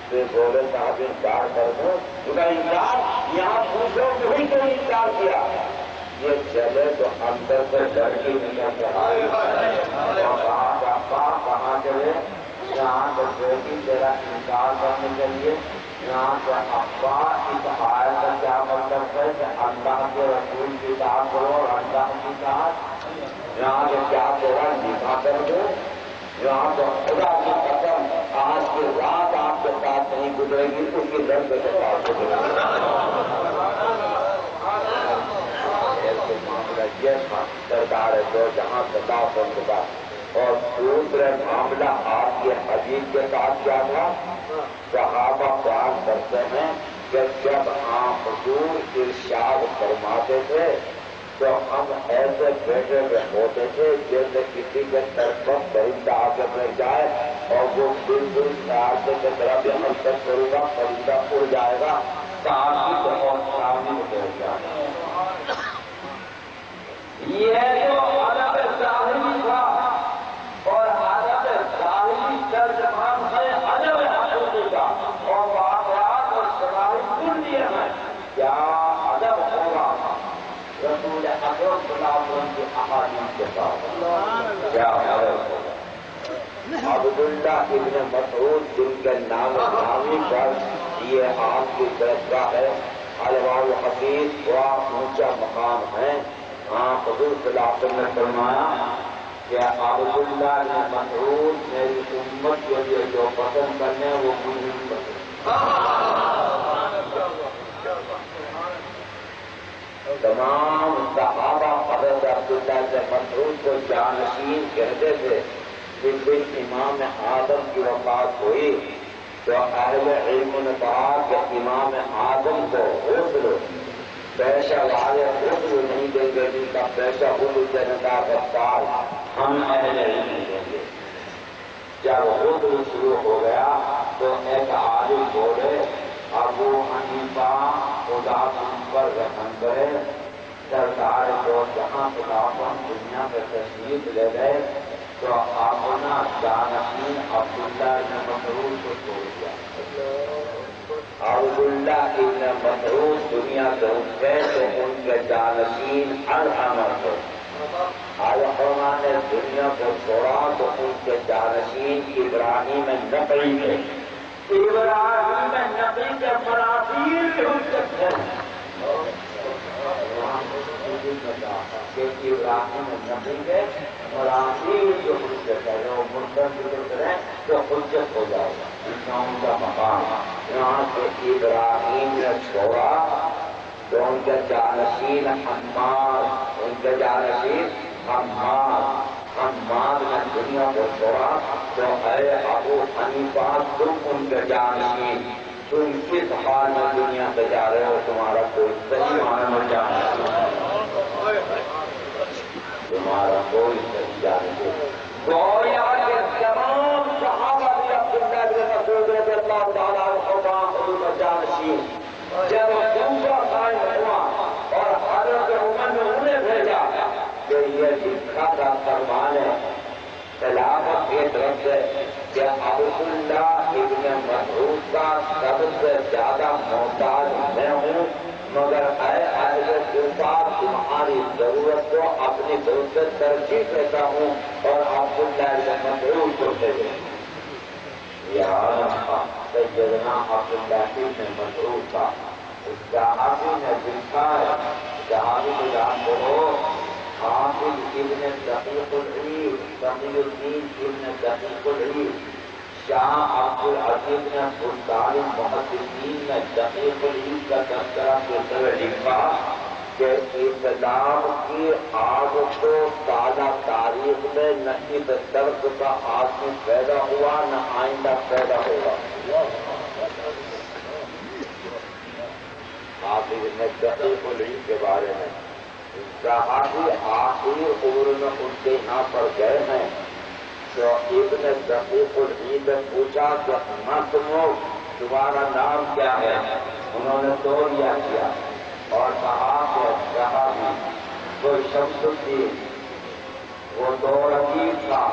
پھر بولے صاحب انکار کر دو، ان کا انکار یہاں پوچھو وہی تو انکار کیا، یہ چلے تو اندر سے ڈر کی نکل کے آئے کہاں چلے، یہاں تو بیٹی تیرا انکار کرنے کے لیے، یہاں سے ابا اس آیت کا کیا مطلب ہے کہ اللہ کے رسول کی اطاعت کرو اور اللہ کی اطاعت، یہاں سے کیا تیرا نکاح کر دو، یہاں تو خدا کی قسم آج کی رات آپ کے ساتھ نہیں گزرے گی، اس کی درد کے ساتھ گزرے گی۔ معاملہ یہ تھا سرکار دو جہاں سدا بندہ، اور دوسرے معاملہ آپ کے حدیث کے ساتھ کیا تھا، صحابہ بیان کرتے ہیں کہ جب آپ حضور ارشاد فرماتے تھے تو ہم ایسے بیٹھے ہوئے ہوتے تھے جیسے کسی کے طرف پرندہ آگے بڑھ جائے اور وہ بالکل راستے کی طرف عمل کر کرے گا، پرندہ اڑ جائے گا، تعاقب اور تعمیر ہو جائے گا۔ یہ جو عرب ظاہری تھا اور عرب ظاہری ترجمان ہے عرب حقیقی کا، اور واقعات اور شرائط کلیہ ہیں، کیا ادب ہوگا رسول اکرم صلی اللہ علیہ وسلم کی احادیث کے ساتھ، کیا ادب ہوگا۔ عبداللہ ابن مسعود جن کے نام نامی پر یہ آپ کی درجہ ہے، علماء الحدیث بڑا اونچا مقام ہے۔ حضور صلی اللہ علیہ وسلم نے فرمایا کہ عبداللہ ابن مسعود میری امت کے لیے جو پسند کرنے وہ مجھے پسند، تمام صحابہ حضرت عبداللہ ابن مسعود کو جانشین کہتے تھے۔ جس دن امام اعظم کی وفات ہوئی تو اہل علم نے کہا کہ امام اعظم کو غسل پیشہ والے غسل نہیں دیں گے، جن کا پیشہ غسل دینے کا رفتار ہم اہل علم دیں گے۔ جب غسل شروع ہو گیا تو ایک عالم بولے ابو حنیفہ خدا تم پر رحم کرے، سرکار کو جہاں خدا دنیا میں تشریف لے گئے تو اپنا جانشین عبداللہ ابن مسعود کو چھوڑ دیا۔ عبداللہ ابن مسعود دنیا سے اٹھ گئے تو ان کے جانشین الحمر کو، الحمہ نے دنیا کو چھوڑا تو ان کے جانشین ابراہیم نقی تھے۔ ابراہیم نقی کے مراثیر بھی حجت ہے کہ ابراہیم نقی کے مراثیر جو حجت ہے، وہ مرتب ذکر کریں تو حجت ہو جائے گا، اتنا ان کا مقام۔ یہاں سے ابراہیم نے چھوڑا تو ان کے جانشین حماد، ان کے جانشین حماد نے دنیا کو چھوڑا تو اے ابو حنیفہ تم ان کے جانشین، تم کس حال میں دنیا سے جا رہے ہو، تمہارا کوئی صحیح معنی میں جانے، تمہارا کوئی صحیح جانے گویا کے تمام صحابہ بھی عبداللہ ابن مسعود رضی اللہ تعالیٰ عنہ کا جانشین۔ جب دوسرا قائم ہوا اور حضرت عمر نے انہیں بھیجا کہ یہ لکھا تھا فرمان خلافت کی طرف سے کہ عبداللہ ابن مسعود کا سب سے زیادہ محتاج میں ہوں، مگر اے اہل کوفہ تمہاری ضرورت کو اپنی ضرورت سے ترجیح دیتا ہوں اور عبداللہ ابن مسعود کو بھیجے۔ یہ سیدنا عبداللہ ابن مسعود کا صحابی نے لکھا ہے، صحابی کو جان کرو، حافظ ابن دقیق العید، تقی الدین ابن دقیق العید، شاہ عبد العزیز نے بلدان محدثین نے دقیق العید کا تذکرہ کرتے ہوئے لکھا کہ اسلام کی آگ کو تازہ تاریخ میں نہ اس درد کا آدمی پیدا ہوا نہ آئندہ پیدا ہوگا۔ حافظ نے دقیق العید کے بارے میں صحابی آخری عمر میں ان کے یہاں پر گئے ہیں تو ابن دقیق العید نے پوچھا کہ تمہارا نام کیا ہے؟ انہوں نے توریہ کیا اور کہا کہ صحابی کوئی شمس الدین، وہ دور عجیب تھا،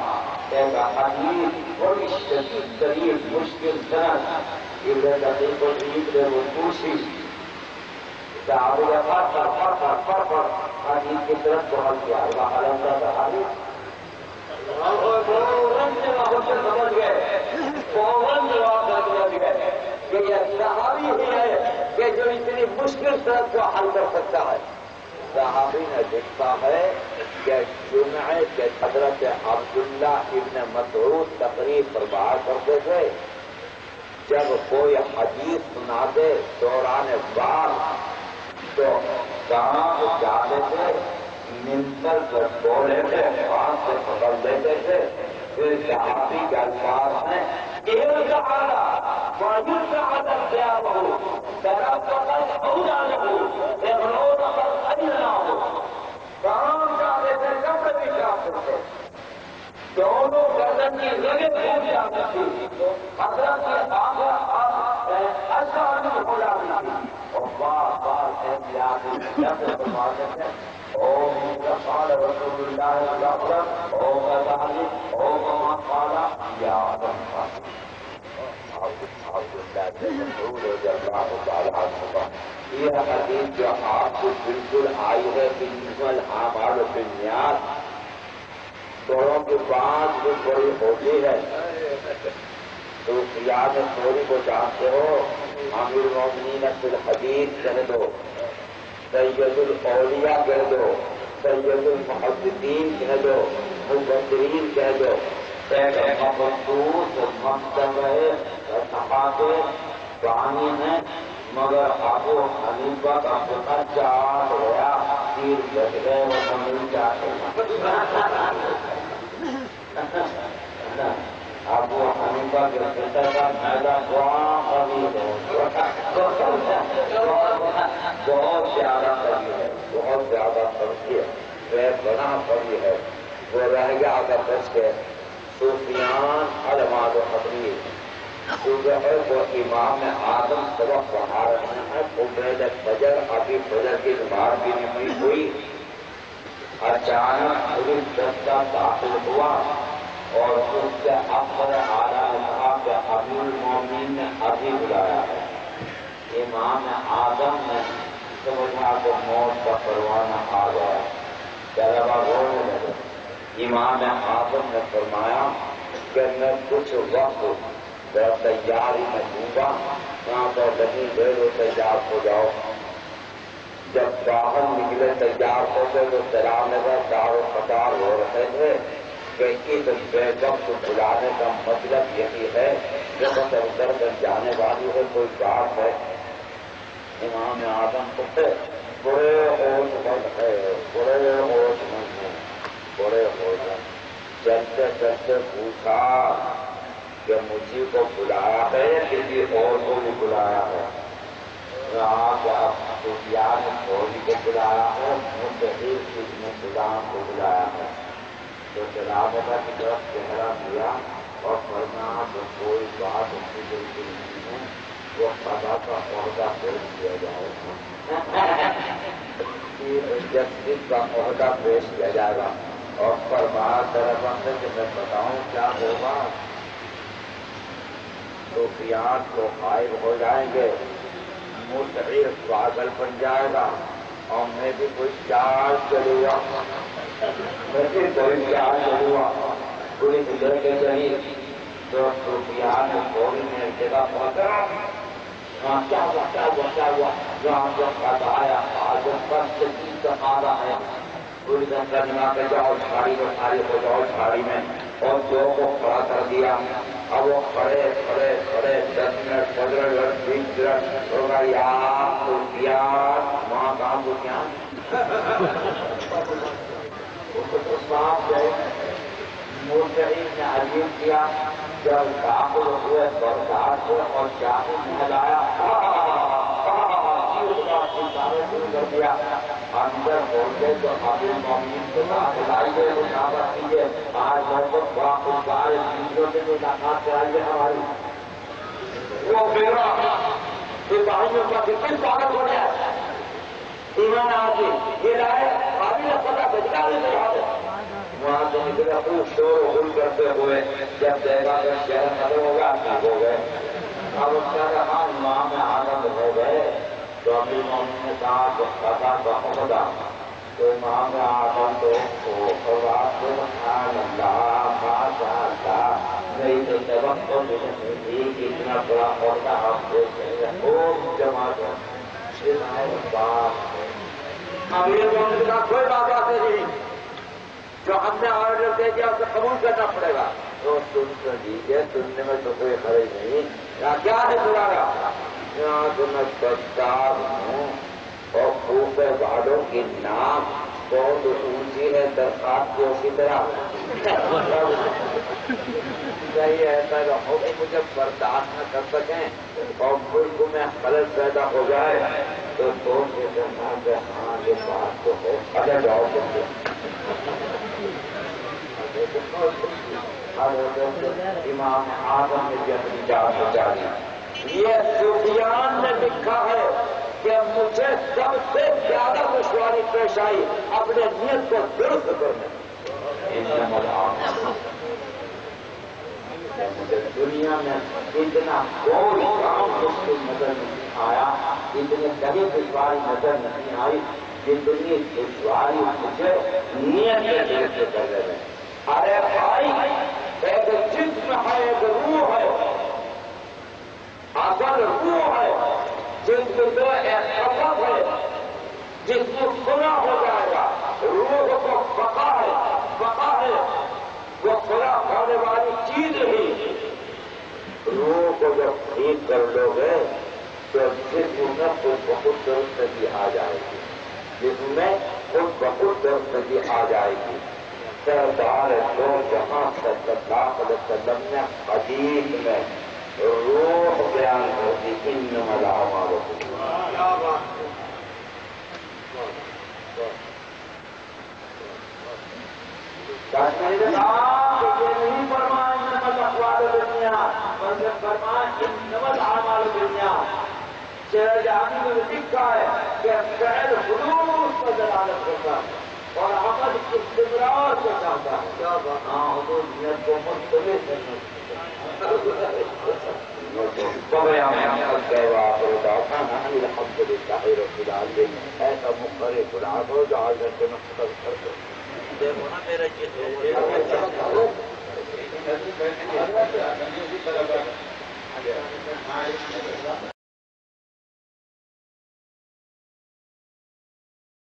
ایک حدیث بڑی شدید ترین مشکل سند ابن دقیق العید نے وہ پوچھی صحابہ نے پر حدیث کی طرف پہنچ گیا علم کا صحابی فوراً سمجھ گئے فوراً جواب سمجھ گئے کہ یہ صحابی ہی ہے کہ جو اتنی مشکل صورت کو حل کر سکتا ہے. صحابی نے لکھا ہے کہ جمعے کے حضرت عبداللہ ابن مسعود تقریر فرمایا کرتے تھے جب کوئی حدیث سنا دے دوران بار تو کہاں جاتے تھے منتر جو بولے تھے ہاتھ سے پکڑ لیتے تھے پھر صحابی کے الفاظ میں کام جاتے تھے کپڑے بھی جاتے تھے دونوں گردن کی رگیں پھوٹ جاتی تھی حضرت ہو جاتی تھی اور بار بار احتیاط فرماتے تھے قال رسول اللہ یہ حدیث جو آپ کو بالکل آئی ہے بالکل آباد و بنیاد دونوں کے بعد جو بڑی ہوتی ہے تو یاد تھوڑی کو جانتے ہو امیر المومنین فی الحدیث کہہ دو سید الاولیاء کہہ دو سید المحدثین کہہ دو مبصرین کہہ دو مخصوص مقصد ہے صحابے کہانی ہے مگر ابو حنیفہ کا پتہ چار ہوا تیر لگ گئے وہ نہیں جاتے ابو حنیفہ کے پتہ کا میدہ بہت زیادہ قوی ہے بہت زیادہ قوی ہے بنا قوی ہے وہ رہ گیا اگر بچ کے سفیان علماء و حبیر جو ہے وہ امام اعظم سبق پڑھا رہے ہیں عبید فجر ابھی فجر کی نماز بھی نہیں ہوئی اچانک پوری دستہ داخل ہوا اور اس کے افسر اعلیٰ نے کہا کہ امیر المومنین نے ابھی بلایا ہے امام اعظم نے سمجھا کہ موت کا پروانہ آ گیا طلبا رونے لگے امام اعظم نے فرمایا کہ میں کچھ وقت تیاری میں دوں گا وہاں پر نہیں گئے تو تیار ہو جاؤ جب باہر نکلے تیار ہوتے تو سلام کا دار و قطار ہو رہے تھے کہ اس بے وقت بلانے کا مطلب یہی ہے کہ بس اتر کر جانے والی ہے کوئی بات ہے امام اعظم کو بڑے ہوش مند ہے بڑے ہوش مند ہیں بڑے ہوش چلتے چلتے پوچھا کہ مجھے کو بلایا ہے کسی اور کو بھی بلایا ہے سفیان تھوڑی کو بلایا ہے مستحیل ابن غلام کو بلایا ہے تو جنابہ کی طرف چہرہ دیا اور فرمایا کہ کوئی بات اس کی بالکل نہیں ہے وہ خدا کا عہدہ پیش کیا جائے جسٹس کا عہدہ پیش کیا جائے گا اور فرمایا طرح سے کہ میں بتاؤں کیا ہوگا سفیان کو غائب ہو جائیں گے مستحیل پاگل بن جائے گا اور میں بھی کوئی چال چلوں گا میں بھی کوئی چال چلوں گا پوری گزر کے چلی تو سفیان نے تھوڑی دیر جگہ پہنچا کیا ہوا جہاں جب کا آیا آج پر شدید آ رہا ہے پوری طرح جما کے جاؤ چھاڑی میں کھاری ہو جاؤ چھاڑی میں اور جو کو کھڑا کر دیا اب وہ کھڑے 10 منٹ 15 منٹ 20 منٹ ہوگا یار وہاں کام کو کیا مستحیل نے عجیب کیا جب داخل ہوئے برداشت ہوئے اور چاقو ملایا شروع کر دیا اندر بولتے تو امیر المومنین کے ساتھ لائیے مشاورت کیجیے آج محبت واپس بارے چیزوں سے ملاقات کرائیے ہماری وہ بیڑا سپاہیوں کا کس سواگت ہو گیا ایمان آتی یہ لائے قابل پتہ بچا نہیں رہا وہاں سے نکلا خوب شور غل کرتے ہوئے جب دیکھا کہ شہر ختم ہوگا ٹھیک ہو گئے اب اس کا ہاں امام اعظم ہو گئے تو ابھی انہوں نے کہا کہ خدا کا خدا تو امام اعظم تو سبحان اللہ ماشاء اللہ نہیں تو سبق تو نہیں تھی اتنا بڑا عہدہ آپ دیکھ رہے ہیں خوب جمع ابھی کا کوئی بات نہیں جو ہم نے آرڈر دے دیا اسے قبول کرنا پڑے گا تو سن کر دیجیے سننے میں تو کوئی خرچ نہیں کیا ہے تمہارا یہاں تو میں بدکار ہوں اور خوب والوں کی نام بہت اونچی ہے درخواست کی اسی طرح چاہیے ایسا رہو کہ مجھے برداشت نہ کر سکیں اور ملک میں خلل پیدا ہو جائے تو سوچ کے کہنا کہ ہاں یہ بات تو ہو اگر جاؤ امام اعظم نے بھی اپنی جان بچا دی یہ سفیان نے لکھا ہے کہ مجھے سب سے زیادہ دشواری پیش آئی اپنے نیت کو درست کرنے مجھے دنیا میں اتنا کوئی کام مشکل نظر نہیں آیا اتنی کبھی دشواری نظر نہیں آئی جتنی دشواری مجھے نیت کے درست کرنے میں ارے بھائی ایک جسم ہے ایک روح ہے اصل روح ہے جس کو ایک سبب ہے جس کو سنا ہو جائے گا روح کو بقا ہے وہ خدا ہونے والی چیز ہی روح کو جب ٹھیک کر لو گے تو جسم میں خود بخود درستگی آ جائے گی جسم میں خود بخود درستگی آ جائے گی سردار دو جہاں صلی اللہ علیہ وسلم نے حدیث میں روح بیان کرتی انما الاعمال یہ نہیں فرمایا انما الاقوال بالنیات بلکہ فرمایا انما الاعمال بالنیات جہانی میں لکھا ہے کہ فعل خلوص پر دلالت کرتا ہے اور عمل استمرار کو چاہتا ہے کیا ہاں حضور نیت کو مستمر ایسا مقرر گناہ ہو جو آج گھنٹے میں ختم کر دو دیکھو نا میرے